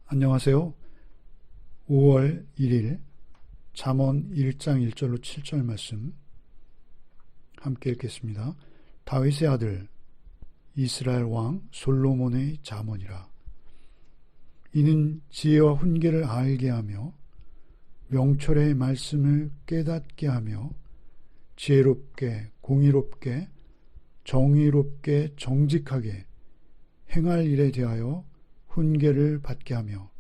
안녕하세요. 5월 1일 잠언 1장 1절로 7절 말씀 함께 읽겠습니다. 다윗의 아들 이스라엘 왕 솔로몬의 잠언이라. 이는 지혜와 훈계를 알게 하며 명철의 말씀을 깨닫게 하며 지혜롭게 공의롭게 정의롭게 정직하게 행할 일에 대하여 훈계를 받게 하며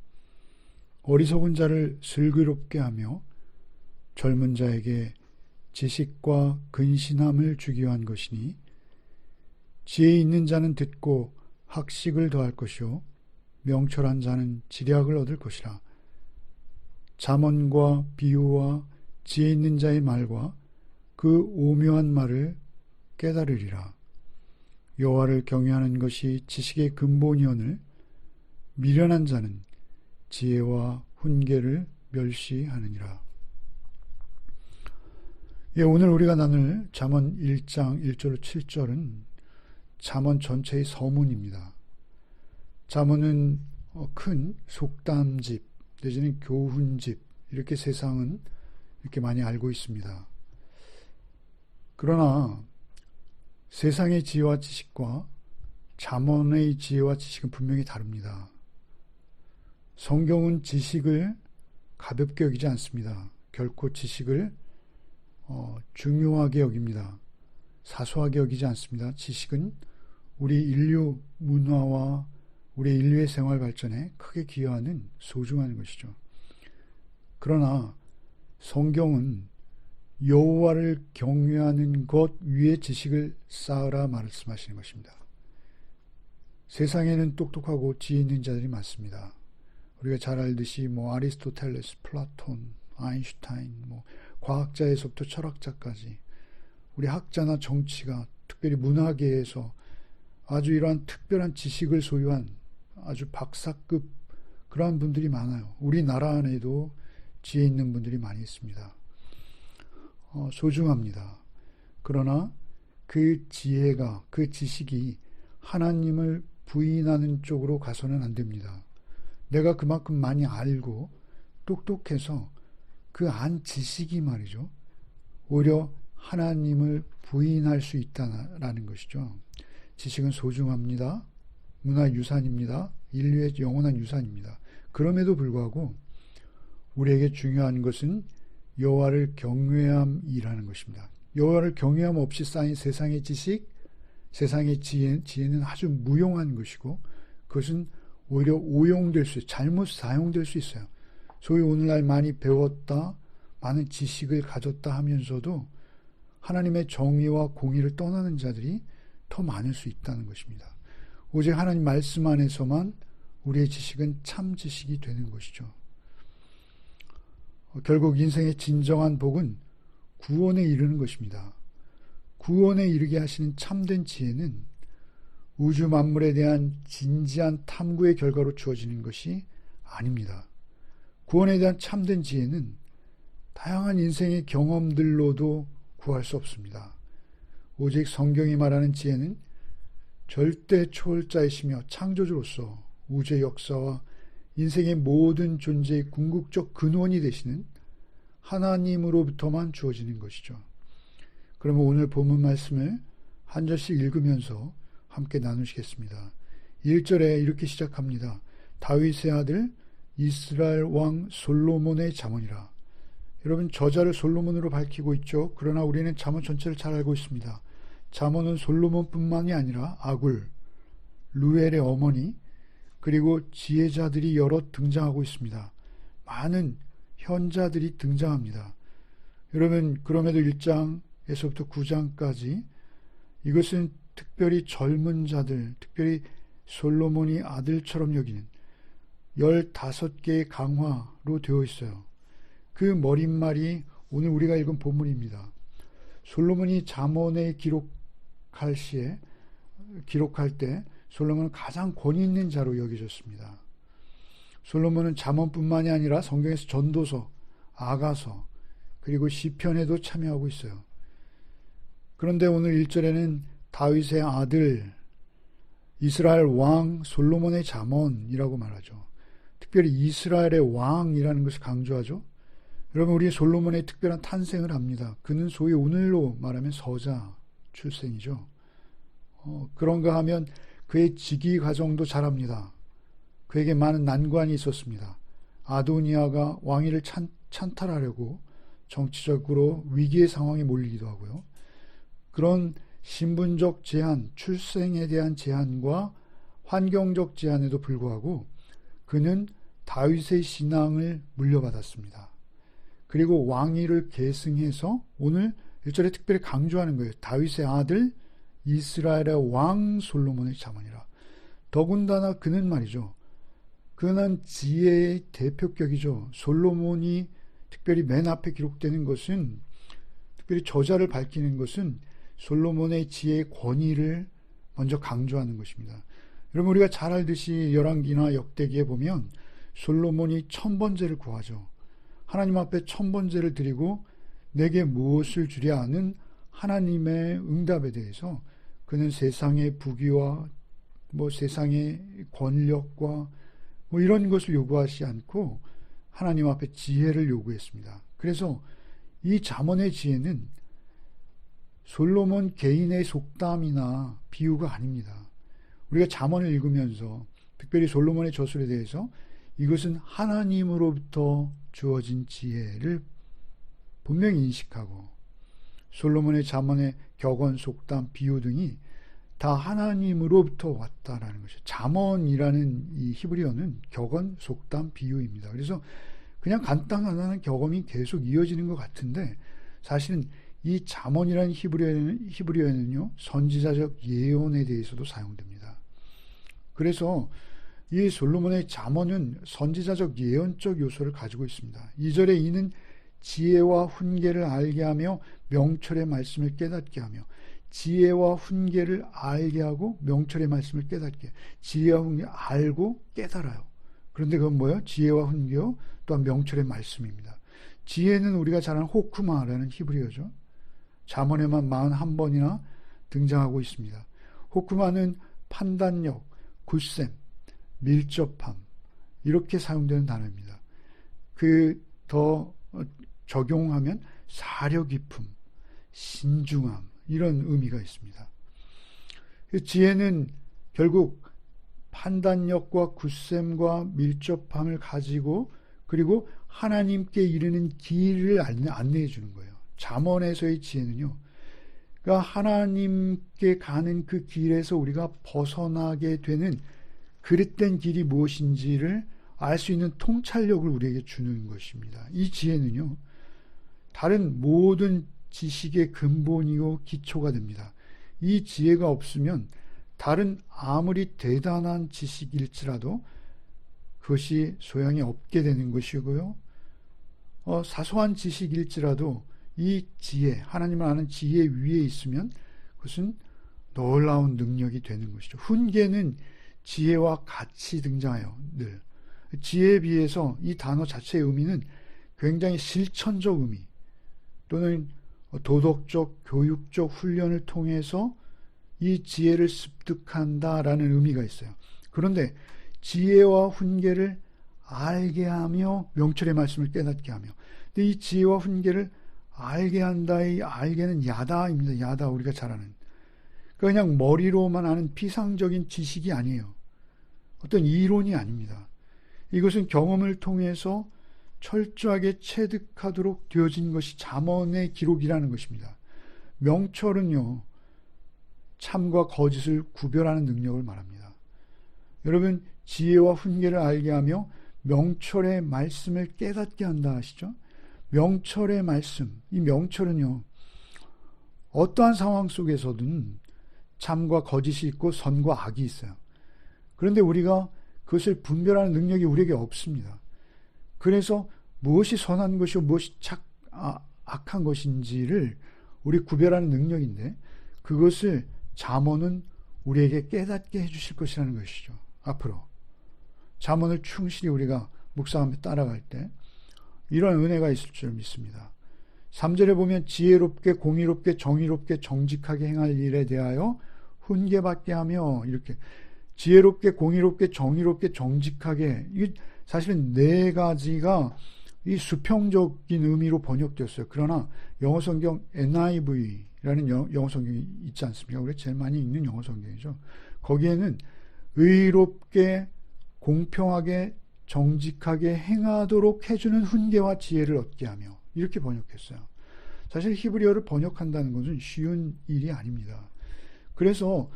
어리석은 자를 슬기롭게 하며 젊은 자에게 지식과 근신함을 주기 위한 것이니 지혜 있는 자는 듣고 학식을 더할 것이요 명철한 자는 지략을 얻을 것이라. 잠언과 비유와 지혜 있는 자의 말과 그 오묘한 말을 깨달으리라. 여호와를 경외하는 것이 지식의 근본이오늘 미련한 자는 지혜와 훈계를 멸시하느니라. 오늘 우리가 나눌 잠언 1장 1절로 7절은 잠언 전체의 서문입니다. 잠언은 큰 속담집 내지는 교훈집 이렇게 세상은 이렇게 많이 알고 있습니다. 그러나 세상의 지혜와 지식과 잠언의 지혜와 지식은 분명히 다릅니다. 성경은 지식을 가볍게 여기지 않습니다. 결코 지식을 중요하게 여깁니다. 사소하게 여기지 않습니다. 지식은 우리 인류 문화와 우리 인류의 생활 발전에 크게 기여하는 소중한 것이죠. 그러나 성경은 여호와를 경외하는 것 위에 지식을 쌓으라 말씀하시는 것입니다. 세상에는 똑똑하고 지혜 있는 자들이 많습니다. 우리가 잘 알듯이 아리스토텔레스, 플라톤, 아인슈타인, 과학자에서부터 철학자까지 우리 학자나 정치가 특별히 문화계에서 아주 이러한 특별한 지식을 소유한 아주 박사급 그러한 분들이 많아요. 우리나라 안에도 지혜 있는 분들이 많이 있습니다. 소중합니다. 그러나 그 지혜가, 그 지식이 하나님을 부인하는 쪽으로 가서는 안 됩니다. 내가 그만큼 많이 알고 똑똑해서 그 안 지식이 말이죠. 오히려 하나님을 부인할 수 있다라는 것이죠. 지식은 소중합니다. 문화유산입니다. 인류의 영원한 유산입니다. 그럼에도 불구하고 우리에게 중요한 것은 여호와를 경외함이라는 것입니다. 여호와를 경외함 없이 쌓인 세상의 지식, 세상의 지혜는 아주 무용한 것이고 그것은 오히려 오용될 수 있어요. 잘못 사용될 수 있어요. 소위 오늘날 많이 배웠다, 많은 지식을 가졌다 하면서도 하나님의 정의와 공의를 떠나는 자들이 더 많을 수 있다는 것입니다. 오직 하나님 말씀 안에서만 우리의 지식은 참 지식이 되는 것이죠. 결국 인생의 진정한 복은 구원에 이르는 것입니다. 구원에 이르게 하시는 참된 지혜는 우주 만물에 대한 진지한 탐구의 결과로 주어지는 것이 아닙니다. 구원에 대한 참된 지혜는 다양한 인생의 경험들로도 구할 수 없습니다. 오직 성경이 말하는 지혜는 절대 초월자이시며 창조주로서 우주의 역사와 인생의 모든 존재의 궁극적 근원이 되시는 하나님으로부터만 주어지는 것이죠. 그러면 오늘 본문 말씀을 한 절씩 읽으면서 함께 나누시겠습니다. 1절에 이렇게 시작합니다. 다윗의 아들 이스라엘 왕 솔로몬의 잠언이라. 여러분 저자를 솔로몬으로 밝히고 있죠. 그러나 우리는 잠언 전체를 잘 알고 있습니다. 잠언은 솔로몬뿐만이 아니라 아굴, 루엘의 어머니 그리고 지혜자들이 여럿 등장하고 있습니다. 많은 현자들이 등장합니다. 여러분 그럼에도 1장에서부터 9장까지 이것은 특별히 젊은 자들, 특별히 솔로몬이 아들처럼 여기는 15개의 강화로 되어 있어요. 그 머릿말이 오늘 우리가 읽은 본문입니다. 솔로몬이 잠언에 기록할 때 솔로몬은 가장 권위 있는 자로 여겨졌습니다. 솔로몬은 잠언뿐만이 아니라 성경에서 전도서, 아가서, 그리고 시편에도 참여하고 있어요. 그런데 오늘 1절에는 다윗의 아들 이스라엘 왕 솔로몬의 잠언이라고 말하죠. 특별히 이스라엘의 왕이라는 것을 강조하죠. 여러분, 우리 솔로몬의 특별한 탄생을 압니다. 그는 소위 오늘로 말하면 서자 출생이죠. 그런가 하면 그의 직위 과정도 잘합니다. 그에게 많은 난관이 있었습니다. 아도니아가 왕위를 찬탈하려고 정치적으로 위기의 상황에 몰리기도 하고요. 그런 신분적 제한, 출생에 대한 제한과 환경적 제한에도 불구하고 그는 다윗의 신앙을 물려받았습니다. 그리고 왕위를 계승해서 오늘 1절에 특별히 강조하는 거예요. 다윗의 아들 이스라엘의 왕 솔로몬의 자문이라. 더군다나 그는 말이죠. 그는 지혜의 대표격이죠. 솔로몬이 특별히 맨 앞에 기록되는 것은, 특별히 저자를 밝히는 것은 솔로몬의 지혜의 권위를 먼저 강조하는 것입니다. 여러분, 우리가 잘 알듯이 열왕기나 역대기에 보면 솔로몬이 천번제를 구하죠. 하나님 앞에 천번제를 드리고 내게 무엇을 주랴 하는 하나님의 응답에 대해서 그는 세상의 부귀와 세상의 권력과 이런 것을 요구하지 않고 하나님 앞에 지혜를 요구했습니다. 그래서 이 잠언의 지혜는 솔로몬 개인의 속담이나 비유가 아닙니다. 우리가 잠언을 읽으면서 특별히 솔로몬의 저술에 대해서 이것은 하나님으로부터 주어진 지혜를 분명히 인식하고, 솔로몬의 잠언의 격언, 속담, 비유 등이 다 하나님으로부터 왔다라는 것이죠. 잠언이라는 이 히브리어는 격언, 속담, 비유입니다. 그래서 그냥 간단한 격언이 계속 이어지는 것 같은데, 사실은 이 잠언이라는 히브리어에는요, 선지자적 예언에 대해서도 사용됩니다. 그래서 이 솔로몬의 잠언은 선지자적 예언적 요소를 가지고 있습니다. 2절에 이는 지혜와 훈계를 알게 하며 명철의 말씀을 깨닫게 하며, 지혜와 훈계를 알게 하고 명철의 말씀을 깨닫게, 지혜와 훈계 알고 깨달아요. 그런데 그건 뭐예요? 지혜와 훈계요, 또한 명철의 말씀입니다. 지혜는 우리가 잘 아는 호크마라는 히브리어죠. 잠언에만 41번이나 등장하고 있습니다. 호크마는 판단력, 굳셈, 밀접함, 이렇게 사용되는 단어입니다. 더 적용하면 사려 깊음, 신중함, 이런 의미가 있습니다. 지혜는 결국 판단력과 굳셈과 밀접함을 가지고, 그리고 하나님께 이르는 길을 안내해 주는 거예요. 잠언에서의 지혜는요, 그러니까 하나님께 가는 그 길에서 우리가 벗어나게 되는 그릇된 길이 무엇인지를 알 수 있는 통찰력을 우리에게 주는 것입니다. 이 지혜는요, 다른 모든 지식의 근본이고 기초가 됩니다. 이 지혜가 없으면 다른 아무리 대단한 지식일지라도 그것이 소양이 없게 되는 것이고요. 사소한 지식일지라도 이 지혜, 하나님을 아는 지혜 위에 있으면 그것은 놀라운 능력이 되는 것이죠. 훈계는 지혜와 같이 등장해요. 늘. 지혜에 비해서 이 단어 자체의 의미는 굉장히 실천적 의미, 또는 도덕적, 교육적 훈련을 통해서 이 지혜를 습득한다라는 의미가 있어요. 그런데 지혜와 훈계를 알게 하며 명철의 말씀을 깨닫게 하며, 근데 이 지혜와 훈계를 알게 한다, 이 알게는 야다입니다. 야다, 우리가 잘 아는. 그냥 머리로만 아는 피상적인 지식이 아니에요. 어떤 이론이 아닙니다. 이것은 경험을 통해서 철저하게 체득하도록 되어진 것이 잠언의 기록이라는 것입니다. 명철은요, 참과 거짓을 구별하는 능력을 말합니다. 여러분, 지혜와 훈계를 알게 하며 명철의 말씀을 깨닫게 한다 하시죠? 명철의 말씀, 이 명철은요, 어떠한 상황 속에서든 참과 거짓이 있고 선과 악이 있어요. 그런데 우리가 그것을 분별하는 능력이 우리에게 없습니다. 그래서 무엇이 선한 것이고 무엇이 악한 것인지를 우리 구별하는 능력인데, 그것을 잠언은 우리에게 깨닫게 해주실 것이라는 것이죠. 앞으로 잠언을 충실히 우리가 묵상하며 따라갈 때 이런 은혜가 있을 줄 믿습니다. 3절에 보면 지혜롭게 공의롭게 정의롭게 정직하게 행할 일에 대하여 훈계받게 하며, 이렇게 지혜롭게, 공의롭게, 정의롭게, 정직하게, 이 사실은 네 가지가 이 수평적인 의미로 번역되었어요. 그러나 영어 성경 NIV라는 영어 성경이 있지 않습니까? 우리가 제일 많이 읽는 영어 성경이죠. 거기에는 의롭게, 공평하게, 정직하게 행하도록 해주는 훈계와 지혜를 얻게 하며, 이렇게 번역했어요. 사실 히브리어를 번역한다는 것은 쉬운 일이 아닙니다. 그래서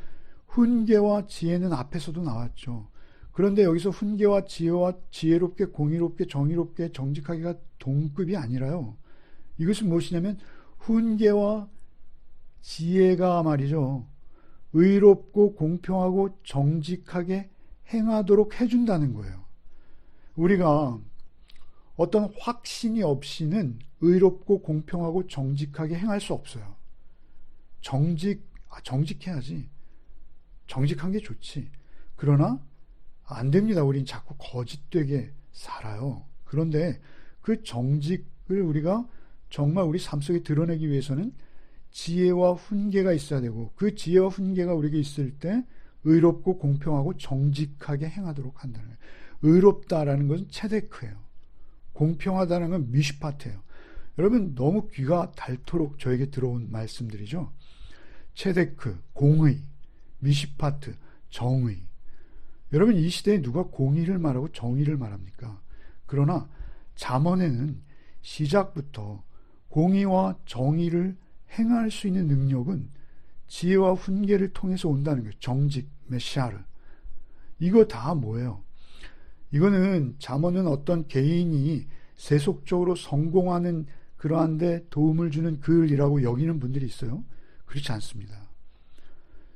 훈계와 지혜는 앞에서도 나왔죠. 그런데 여기서 훈계와 지혜와 지혜롭게, 공의롭게, 정의롭게, 정직하게가 동급이 아니라요. 이것은 무엇이냐면 훈계와 지혜가 말이죠. 의롭고 공평하고 정직하게 행하도록 해준다는 거예요. 우리가 어떤 확신이 의롭고 공평하고 정직하게 행할 수 없어요. 정직해야지. 정직한 게 좋지. 그러나 안 됩니다. 우린 자꾸 거짓되게 살아요. 그런데 그 정직을 우리가 정말 우리 삶 속에 드러내기 위해서는 지혜와 훈계가 있어야 되고, 그 지혜와 훈계가 우리에게 있을 때 의롭고 공평하고 정직하게 행하도록 한다는 거예요. 의롭다라는 것은 체데크예요. 공평하다는 건 미슈파트예요. 여러분, 너무 귀가 닳도록 저에게 들어온 말씀들이죠. 체데크, 공의, 미슈파트, 정의. 여러분, 이 시대에 누가 공의를 말하고 정의를 말합니까? 그러나 잠언에는 시작부터 공의와 정의를 행할 수 있는 능력은 지혜와 훈계를 통해서 온다는 거예요. 정직, 메시아르. 이거 다 뭐예요? 이거는 잠언은 어떤 개인이 세속적으로 성공하는 그러한 데 도움을 주는 글이라고 여기는 분들이 있어요. 그렇지 않습니다.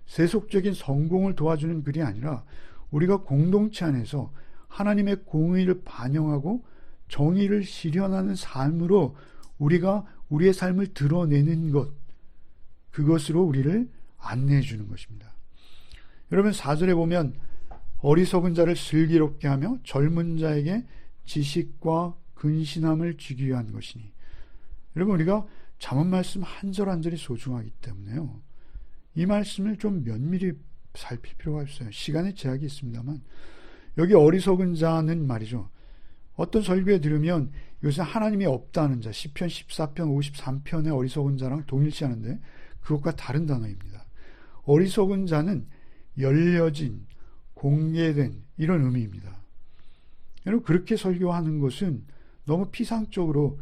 세속적인 성공을 도와주는 글이 아니라 우리가 공동체 안에서 하나님의 공의를 반영하고 정의를 실현하는 삶으로 우리가 우리의 삶을 드러내는 것, 그것으로 우리를 안내해 주는 것입니다. 여러분, 4절에 보면 어리석은 자를 슬기롭게 하며 젊은 자에게 지식과 근신함을 주기 위한 것이니. 여러분, 우리가 잠언 말씀 한 절 한 절이 소중하기 때문에요. 이 말씀을 좀 면밀히 살필 필요가 있어요. 시간의 제약이 있습니다만, 여기 어리석은 자는 말이죠. 어떤 설교에 들으면 요새 하나님이 없다는 자, 시편 14편 53편의 어리석은 자랑 동일시하는데 그것과 다른 단어입니다. 어리석은 자는 열려진, 공개된 이런 의미입니다. 여러분, 그렇게 설교하는 것은 너무 피상적으로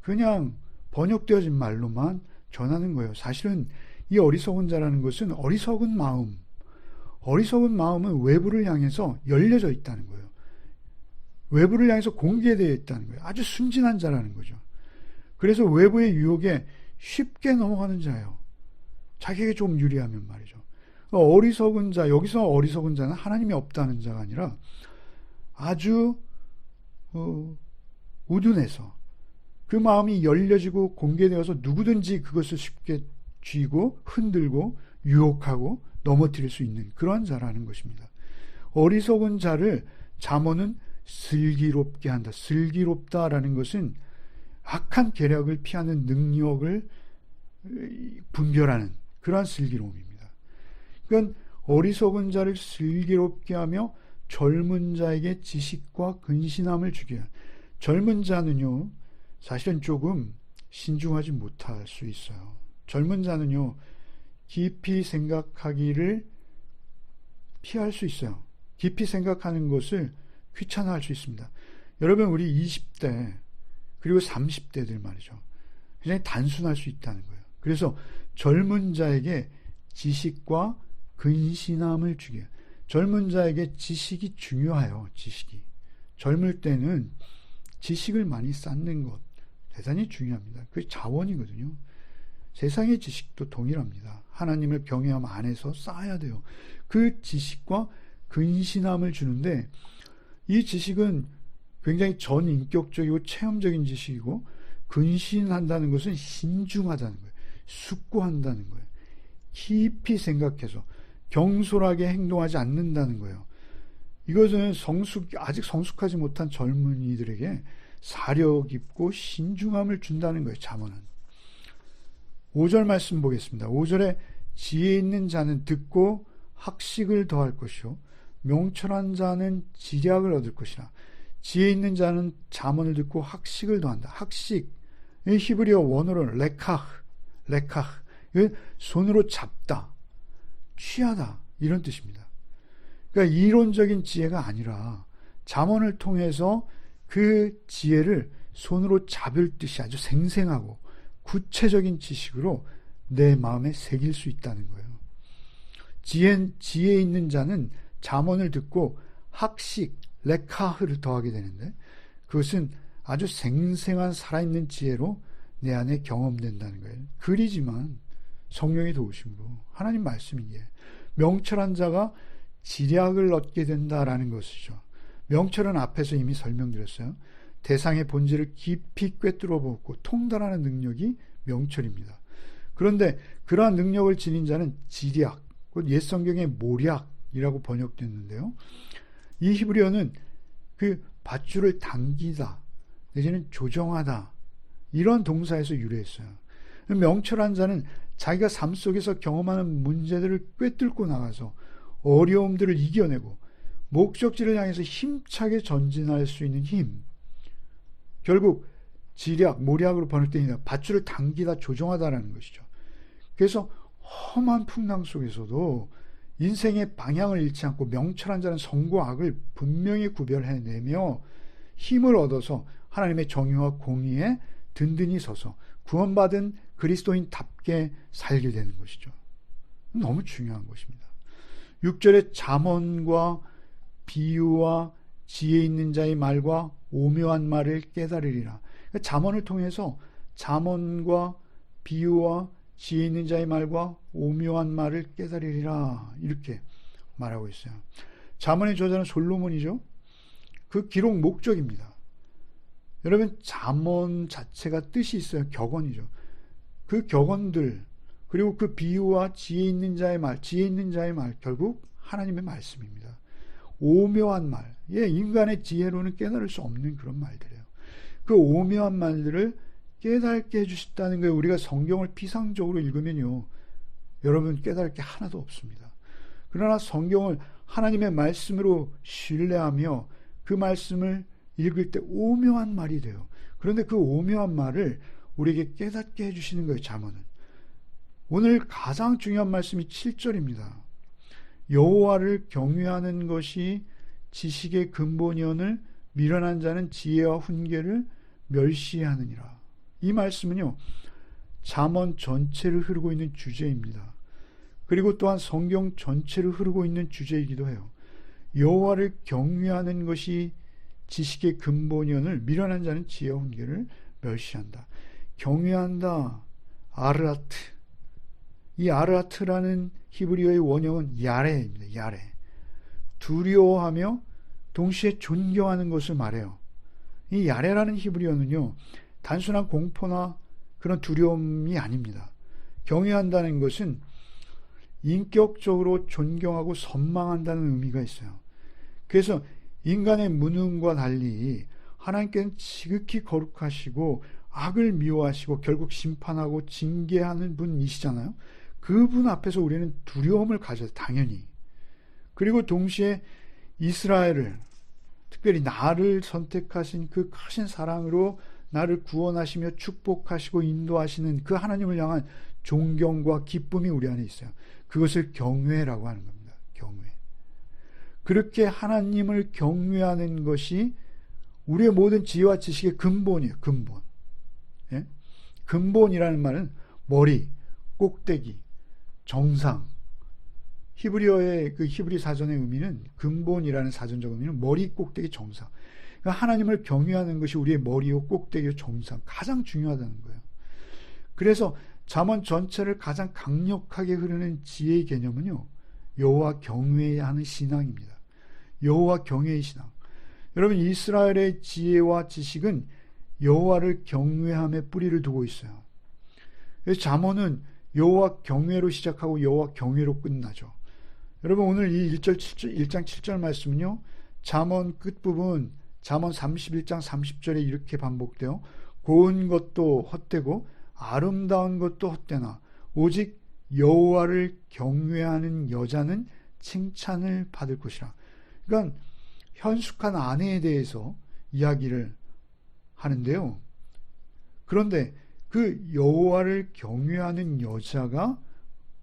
그냥 번역되어진 말로만 전하는 거예요. 사실은 이 어리석은 자라는 것은 어리석은 마음은 외부를 향해서 열려져 있다는 거예요. 외부를 향해서 공개되어 있다는 거예요. 아주 순진한 자라는 거죠. 그래서 외부의 유혹에 쉽게 넘어가는 자예요. 자기에게 좀 유리하면 말이죠. 어리석은 자, 여기서 어리석은 자는 하나님이 없다는 자가 아니라 아주 우둔해서 그 마음이 열려지고 공개되어서 누구든지 그것을 쉽게 쥐고 흔들고 유혹하고 넘어뜨릴 수 있는 그러한 자라는 것입니다. 어리석은 자를 잠언은 슬기롭게 한다. 슬기롭다라는 것은 악한 계략을 피하는 능력을 분별하는 그러한 슬기로움입니다. 그러니까 어리석은 자를 슬기롭게 하며 젊은 자에게 지식과 근신함을 주게 한. 젊은 자는요, 사실은 조금 신중하지 못할 수 있어요. 젊은 자는요, 깊이 생각하기를 피할 수 있어요. 깊이 생각하는 것을 귀찮아할 수 있습니다. 여러분, 우리 20대 그리고 30대들 말이죠. 굉장히 단순할 수 있다는 거예요. 그래서 젊은 자에게 지식과 근신함을 주게 해요. 젊은 자에게 지식이 중요해요. 지식이. 젊을 때는 지식을 많이 쌓는 것 대단히 중요합니다. 그게 자원이거든요. 세상의 지식도 동일합니다. 하나님을 경외함 안에서 쌓아야 돼요. 그 지식과 근신함을 주는데, 이 지식은 굉장히 전인격적이고 체험적인 지식이고, 근신한다는 것은 신중하다는 거예요. 숙고한다는 거예요. 깊이 생각해서 경솔하게 행동하지 않는다는 거예요. 이것은 아직 성숙하지 못한 젊은이들에게 사려 깊고 신중함을 준다는 거예요. 잠언은. 5절 말씀 보겠습니다. 5절에 지혜 있는 자는 듣고 학식을 더할 것이요 명철한 자는 지략을 얻을 것이라. 지혜 있는 자는 잠언을 듣고 학식을 더한다. 학식, 이 히브리어 원어로는 레카흐, 손으로 잡다, 취하다, 이런 뜻입니다. 그러니까 이론적인 지혜가 아니라 잠언을 통해서 그 지혜를 손으로 잡을 듯이 아주 생생하고 구체적인 지식으로 내 마음에 새길 수 있다는 거예요. 지혜 있는 자는 잠언을 듣고 학식, 레카흐를 더하게 되는데, 그것은 아주 생생한 살아있는 지혜로 내 안에 경험된다는 거예요. 글이지만 성령이 도우심으로 하나님 말씀이기에 명철한 자가 지략을 얻게 된다라는 것이죠. 명철은 앞에서 이미 설명드렸어요. 대상의 본질을 깊이 꿰뚫어 보고 통달하는 능력이 명철입니다. 그런데 그러한 능력을 지닌 자는 지략, 옛 성경의 모략이라고 번역됐는데요. 이 히브리어는 그 밧줄을 당기다 내지는 조정하다, 이런 동사에서 유래했어요. 명철한 자는 자기가 삶 속에서 경험하는 문제들을 꿰뚫고 나가서 어려움들을 이겨내고 목적지를 향해서 힘차게 전진할 수 있는 힘, 결국 지략, 모략으로 번역되는 밧줄을 당기다, 조정하다라는 것이죠. 그래서 험한 풍랑 속에서도 인생의 방향을 잃지 않고 명철한 자는 선과 악을 분명히 구별해내며 힘을 얻어서 하나님의 정의와 공의에 든든히 서서 구원받은 그리스도인답게 살게 되는 것이죠. 너무 중요한 것입니다. 6절에 잠언과 비유와 지혜 있는 자의 말과 오묘한 말을 깨달으리라. 잠언을 통해서 잠언과 비유와 지혜 있는 자의 말과 오묘한 말을 깨달으리라, 이렇게 말하고 있어요. 잠언의 저자는 솔로몬이죠. 그 기록 목적입니다. 여러분, 잠언 자체가 뜻이 있어요. 격언이죠. 그 격언들, 그리고 그 비유와 지혜 있는 자의 말, 결국 하나님의 말씀입니다. 오묘한 말, 인간의 지혜로는 깨달을 수 없는 그런 말들이에요. 그 오묘한 말들을 깨닫게 해주셨다는 거예요. 우리가 성경을 피상적으로 읽으면요, 여러분 깨달을 게 하나도 없습니다. 그러나 성경을 하나님의 말씀으로 신뢰하며 그 말씀을 읽을 때 오묘한 말이 돼요. 그런데 그 오묘한 말을 우리에게 깨닫게 해주시는 거예요. 잠언은. 오늘 가장 중요한 말씀이 7절입니다. 여호와를 경외하는 것이 지식의 근본이오늘 미련한 자는 지혜와 훈계를 멸시하느니라. 이 말씀은요, 잠언 전체를 흐르고 있는 주제입니다. 그리고 또한 성경 전체를 흐르고 있는 주제이기도 해요. 여호와를 경외하는 것이 지식의 근본이오늘 미련한 자는 지혜와 훈계를 멸시한다. 경외한다, 아르아트. 이 아르아트라는 히브리어의 원형은 야레입니다. 야레. 두려워하며 동시에 존경하는 것을 말해요. 이 야레라는 히브리어는요, 단순한 공포나 그런 두려움이 아닙니다. 경외한다는 것은 인격적으로 존경하고 선망한다는 의미가 있어요. 그래서 인간의 무능과 달리 하나님께는 지극히 거룩하시고 악을 미워하시고 결국 심판하고 징계하는 분이시잖아요. 그분 앞에서 우리는 두려움을 가져요, 당연히. 그리고 동시에 이스라엘을, 특별히 나를 선택하신 그 크신 사랑으로 나를 구원하시며 축복하시고 인도하시는 그 하나님을 향한 존경과 기쁨이 우리 안에 있어요. 그것을 경외라고 하는 겁니다. 경외. 그렇게 하나님을 경외하는 것이 우리의 모든 지혜와 지식의 근본이에요. 근본. 예? 근본이라는 말은 머리, 꼭대기, 정상. 히브리어의 그 히브리 사전의 의미는, 근본이라는 사전적 의미는 머리, 꼭대기, 정상. 그러니까 하나님을 경외하는 것이 우리의 머리요, 꼭대기요, 정상, 가장 중요하다는 거예요. 그래서 잠언 전체를 가장 강력하게 흐르는 지혜의 개념은요, 여호와 경외해야 하는 신앙입니다. 여호와 경외의 신앙. 여러분, 이스라엘의 지혜와 지식은 여호와를 경외함에 뿌리를 두고 있어요. 그래서 잠언은 여호와 경외로 시작하고 여호와 경외로 끝나죠. 여러분, 오늘 이 1장 7절 말씀은요, 잠언 끝부분, 잠언 31장 30절에 이렇게 반복돼요. 고운 것도 헛되고 아름다운 것도 헛되나 오직 여호와를 경외하는 여자는 칭찬을 받을 것이라. 그러니까 현숙한 아내에 대해서 이야기를 하는데요. 그런데 그 여호와를 경외하는 여자가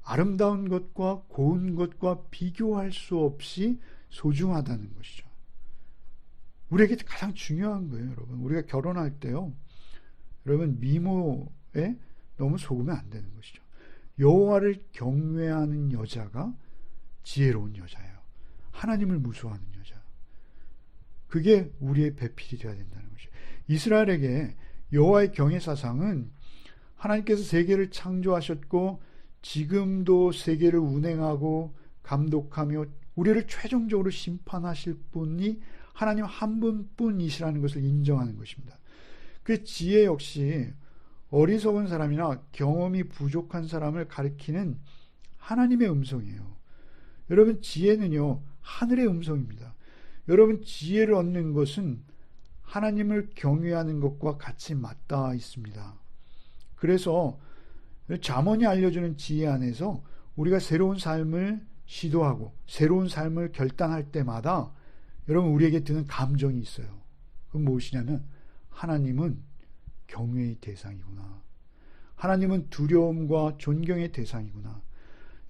아름다운 것과 고운 것과 비교할 수 없이 소중하다는 것이죠. 우리에게 가장 중요한 거예요, 여러분. 우리가 결혼할 때요, 여러분, 미모에 너무 속으면 안 되는 것이죠. 여호와를 경외하는 여자가 지혜로운 여자예요. 하나님을 무서워하는 여자. 그게 우리의 배필이 되어야 된다는 것이죠. 이스라엘에게 여호와의 경외 사상은 하나님께서 세계를 창조하셨고 지금도 세계를 운행하고 감독하며 우리를 최종적으로 심판하실 분이 하나님 한 분뿐이시라는 것을 인정하는 것입니다. 그 지혜 역시 어리석은 사람이나 경험이 부족한 사람을 가리키는 하나님의 음성이에요. 여러분, 지혜는요, 하늘의 음성입니다. 여러분, 지혜를 얻는 것은 하나님을 경외하는 것과 같이 맞닿아 있습니다. 그래서 잠언이 알려주는 지혜 안에서 우리가 새로운 삶을 시도하고 새로운 삶을 결단할 때마다 여러분, 우리에게 드는 감정이 있어요. 그건 무엇이냐면 하나님은 경외의 대상이구나. 하나님은 두려움과 존경의 대상이구나.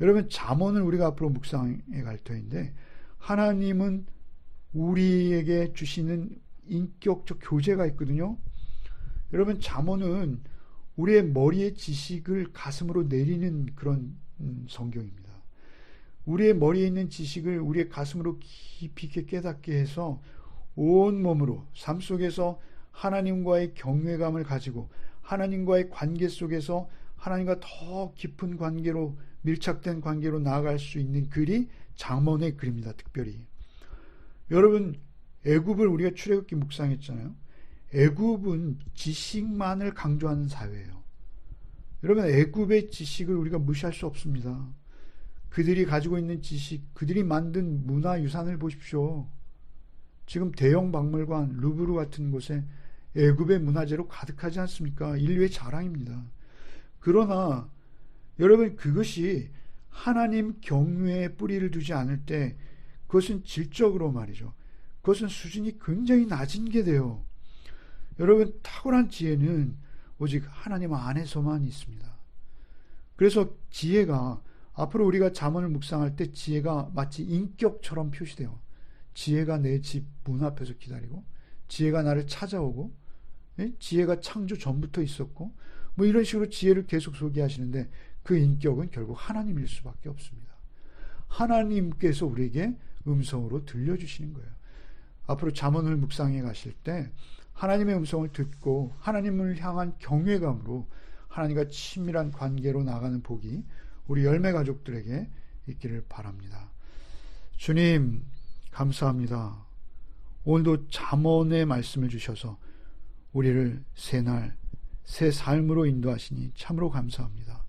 여러분, 잠언은 우리가 앞으로 묵상해 갈 터인데 하나님은 우리에게 주시는 인격적 교제가 있거든요. 여러분, 잠언은 우리의 머리의 지식을 가슴으로 내리는 그런 성경입니다. 우리의 머리에 있는 지식을 우리의 가슴으로 깊이 있게 깨닫게 해서 온 몸으로 삶 속에서 하나님과의 경외감을 가지고 하나님과의 관계 속에서 하나님과 더 깊은 관계로 밀착된 관계로 나아갈 수 있는 글이 잠언의 글입니다. 특별히 여러분, 애굽을 우리가 출애굽기 묵상했잖아요. 애굽은 지식만을 강조하는 사회예요. 여러분, 애굽의 지식을 우리가 무시할 수 없습니다. 그들이 가지고 있는 지식, 그들이 만든 문화유산을 보십시오. 지금 대형 박물관, 루브르 같은 곳에 애굽의 문화재로 가득하지 않습니까? 인류의 자랑입니다. 그러나 여러분, 그것이 하나님 경외에 뿌리를 두지 않을 때 그것은 질적으로 말이죠. 그것은 수준이 굉장히 낮은 게 돼요. 여러분, 탁월한 지혜는 오직 하나님 안에서만 있습니다. 그래서 지혜가 앞으로 우리가 잠언을 묵상할 때 지혜가 마치 인격처럼 표시돼요. 지혜가 내 집 문 앞에서 기다리고 지혜가 나를 찾아오고 지혜가 창조 전부터 있었고 뭐 이런 식으로 지혜를 계속 소개하시는데 그 인격은 결국 하나님일 수밖에 없습니다. 하나님께서 우리에게 음성으로 들려주시는 거예요. 앞으로 잠언을 묵상해 가실 때 하나님의 음성을 듣고 하나님을 향한 경외감으로 하나님과 친밀한 관계로 나가는 복이 우리 열매 가족들에게 있기를 바랍니다. 주님, 감사합니다. 오늘도 잠언의 말씀을 주셔서 우리를 새날 새 삶으로 인도하시니 참으로 감사합니다.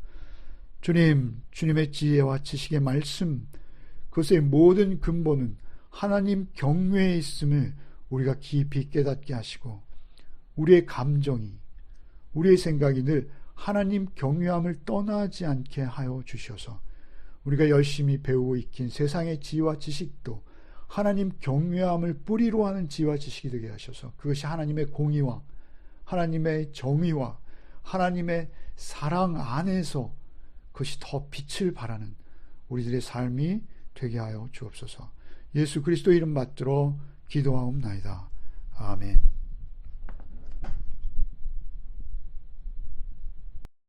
주님, 주님의 지혜와 지식의 말씀, 그것의 모든 근본은 하나님 경외에 있음을 우리가 깊이 깨닫게 하시고 우리의 감정이, 우리의 생각이 늘 하나님 경외함을 떠나지 않게 하여 주셔서 우리가 열심히 배우고 익힌 세상의 지혜와 지식도 하나님 경외함을 뿌리로 하는 지혜와 지식이 되게 하셔서 그것이 하나님의 공의와 하나님의 정의와 하나님의 사랑 안에서 그것이 더 빛을 발하는 우리들의 삶이 되게 하여 주옵소서. 예수 그리스도 이름 받들어 기도하옵나이다.